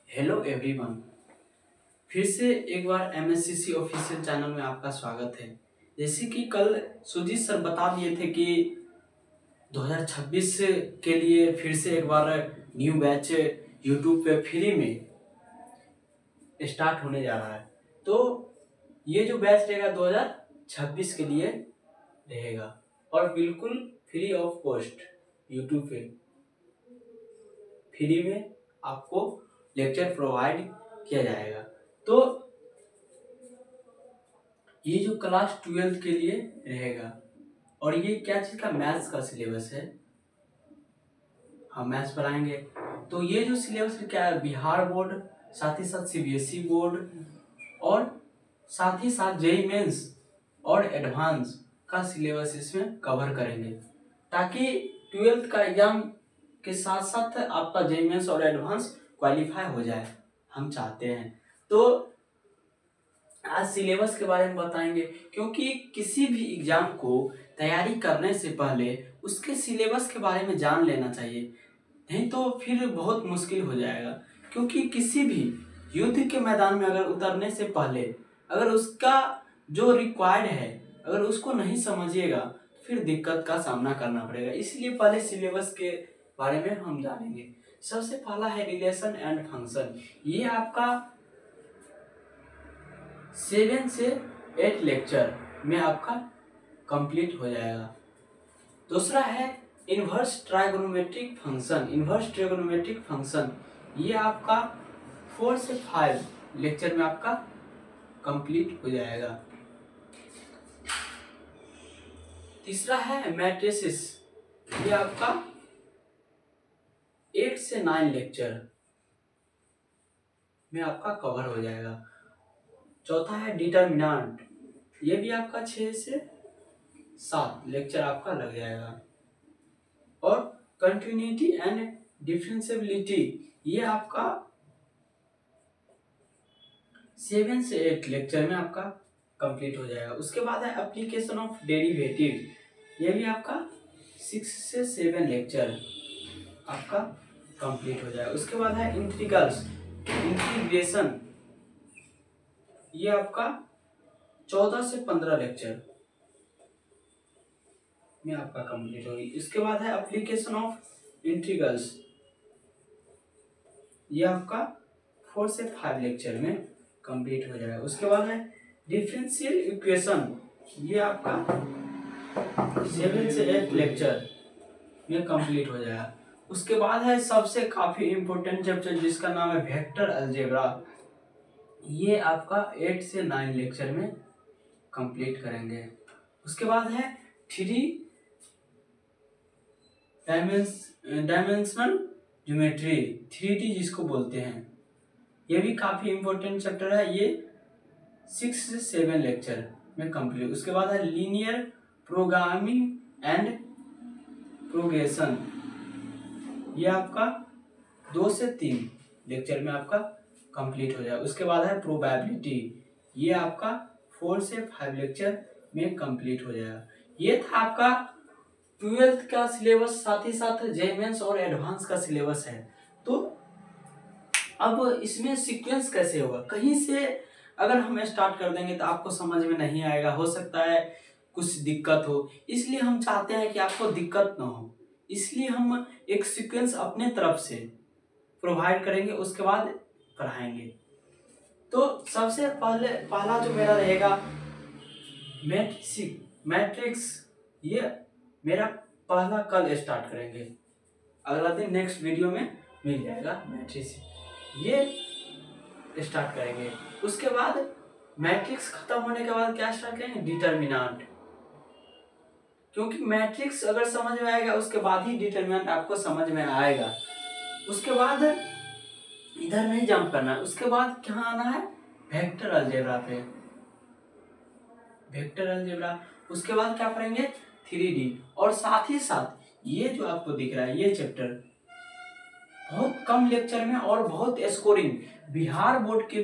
Hello everyone. फिर से एक बार एमएससीसी ऑफिशियल चैनल में आपका स्वागत है। जैसे कि कल सुजीत सर बता दिए थे कि 2026 के लिए फिर से एक बार न्यू बैच यूट्यूब पे फ्री में स्टार्ट होने जा रहा है। तो ये जो बैच रहेगा 2026 के लिए रहेगा और बिल्कुल फ्री ऑफ कॉस्ट यूट्यूब पे फ्री में आपको लेक्चर प्रोवाइड किया जाएगा। तो ये जो क्लास 12 के लिए रहेगा और ये क्या चीज का मैथ्स का सिलेबस है। हम मैथ्स पढ़ाएंगे। तो ये जो सिलेबस क्या है, बिहार बोर्ड, साथ ही साथ सीबीएसई बोर्ड और साथ ही साथ जेईई मेंस और एडवांस का सिलेबस इसमें कवर करेंगे, ताकि 12th का एग्जाम के साथ साथ आपका जेईई मेंस और एडवांस क्वालिफाई हो जाए, हम चाहते हैं। तो आज सिलेबस के बारे में बताएंगे, क्योंकि किसी भी एग्जाम को तैयारी करने से पहले उसके सिलेबस के बारे में जान लेना चाहिए, नहीं तो फिर बहुत मुश्किल हो जाएगा। क्योंकि किसी भी युद्ध के मैदान में अगर उतरने से पहले अगर उसका जो रिक्वायर्ड है अगर उसको नहीं समझिएगा फिर दिक्कत का सामना करना पड़ेगा। इसलिए पहले सिलेबस के बारे में हम जानेंगे। सबसे पहला है रिलेशन एंड फंक्शन। ये आपका 7 से 8 लेक्चर में आपका कंप्लीट हो जाएगा। दूसरा है inverse trigonometric function. Inverse trigonometric function ये आपका 4 से 5 लेक्चर में आपका कंप्लीट हो जाएगा। तीसरा है मैट्रिसेस। ये आपका 8 से 9 लेक्चर में आपका कवर हो जाएगा। चौथा है डिटर्मिनेंट। ये भी आपका 6 से 7 लेक्चर आपका लग जाएगा। और कंटिन्यूटी एंड डिफरेंशिएबिलिटी ये आपका 7 से 8 लेक्चर में आपका कंप्लीट हो जाएगा। उसके बाद है एप्लीकेशन ऑफ डेरिवेटिव। ये भी आपका 6 से 7 लेक्चर आपका कंप्लीट हो जाएगा। उसके बाद है इंटीग्रल्स, इंटीग्रेशन। ये आपका 14 से 15 लेक्चर में आपका कंप्लीट होगी। इसके बाद है एप्लीकेशन ऑफ इंटीग्रल्स। ये आपका 4 से 5 लेक्चर में कंप्लीट हो जाएगा। उसके बाद है डिफरेंशियल इक्वेशन। ये आपका 7 से 8 लेक्चर में कंप्लीट हो जाएगा। उसके बाद है सबसे काफी इंपॉर्टेंट चैप्टर जिसका नाम है वेक्टर अलजेब्रा। ये आपका 8 से 9 लेक्चर में कंप्लीट करेंगे। उसके बाद है 3 डायमेंशनल ज्योमेट्री, 3D जिसको बोलते हैं। ये भी काफी इंपॉर्टेंट चैप्टर है। ये 6 से 7 लेक्चर में कंप्लीट। उसके बाद है लीनियर प्रोग्रामिंग एंड प्रोग्रेशन। ये आपका 2 से 3 लेक्चर में आपका कंप्लीट हो जाएगा। उसके बाद है प्रोबेबिलिटी। ये आपका 4 से 5 लेक्चर में कंप्लीट हो जाएगा। ये था आपका 12th का सिलेबस, साथ ही साथ जेईई मेंस और एडवांस का सिलेबस है। तो अब इसमें सीक्वेंस कैसे होगा, कहीं से अगर हम स्टार्ट कर देंगे तो आपको समझ में नहीं आएगा, हो सकता है कुछ दिक्कत हो। इसलिए हम चाहते हैं कि आपको दिक्कत ना हो, इसलिए हम एक सीक्वेंस अपने तरफ से प्रोवाइड करेंगे, उसके बाद पढ़ाएंगे। तो सबसे पहला जो मेरा रहेगा मैट्रिक्स। ये मेरा पहला कल स्टार्ट करेंगे, अगला दिन नेक्स्ट वीडियो में मिल जाएगा मैट्रिक्स, ये स्टार्ट करेंगे। उसके बाद मैट्रिक्स खत्म होने के बाद क्या स्टार्ट करेंगे, डिटर्मिनेंट। क्योंकि मैट्रिक्स अगर समझ में आएगा उसके बाद ही डिटर्मिनेंट आपको समझ में आएगा। उसके बाद इधर नहीं जंप करना है, उसके बाद क्या आना है, वेक्टर अलजेब्रा पे, वेक्टर अलजेब्रा। उसके बाद क्या पढ़ेंगे, 3D। और साथ ही साथ ये जो आपको दिख रहा है ये चैप्टर बहुत कम लेक्चर में और बहुत स्कोरिंग, बिहार बोर्ड के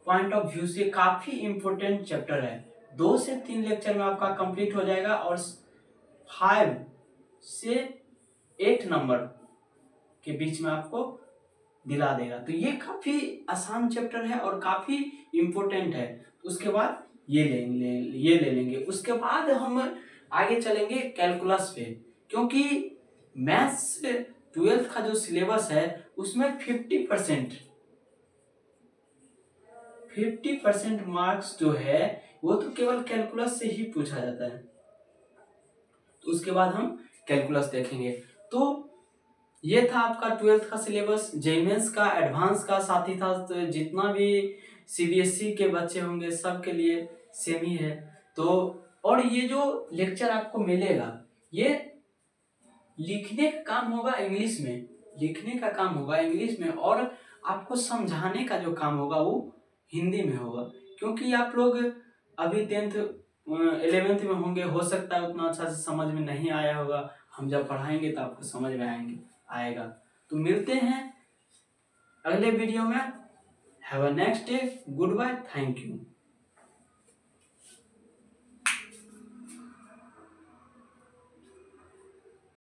पॉइंट ऑफ व्यू से काफी इंपॉर्टेंट चैप्टर है। 2 से 3 लेक्चर में आपका कंप्लीट हो जाएगा और 5 से 8 नंबर के बीच में आपको दिला देगा। तो ये काफ़ी आसान चैप्टर है और काफ़ी इम्पोर्टेंट है। उसके बाद ये ले लेंगे। उसके बाद हम आगे चलेंगे कैलकुलस पे, क्योंकि मैथ्स 12th का जो सिलेबस है उसमें 50% मार्क्स जो है वो तो केवल कैलकुलस से ही पूछा जाता है। तो उसके बाद हम कैलकुलस देखेंगे। तो ये था आपका 12th का सिलेबस, जेमेंस का, एडवांस का, साथ ही साथ जितना भी सीबीएसई के बच्चे होंगे सबके लिए सेम ही है। तो और ये जो लेक्चर आपको मिलेगा ये लिखने का काम होगा इंग्लिश में, लिखने का काम होगा इंग्लिश में, और आपको समझाने का जो काम होगा वो हिंदी में होगा। क्योंकि आप लोग अभी 10th 11th में होंगे, हो सकता है उतना अच्छा से समझ में नहीं आया होगा। हम जब पढ़ाएंगे तो आपको समझ में आएगा। तो मिलते हैं अगले वीडियो में। Have a next day, good bye, thank you.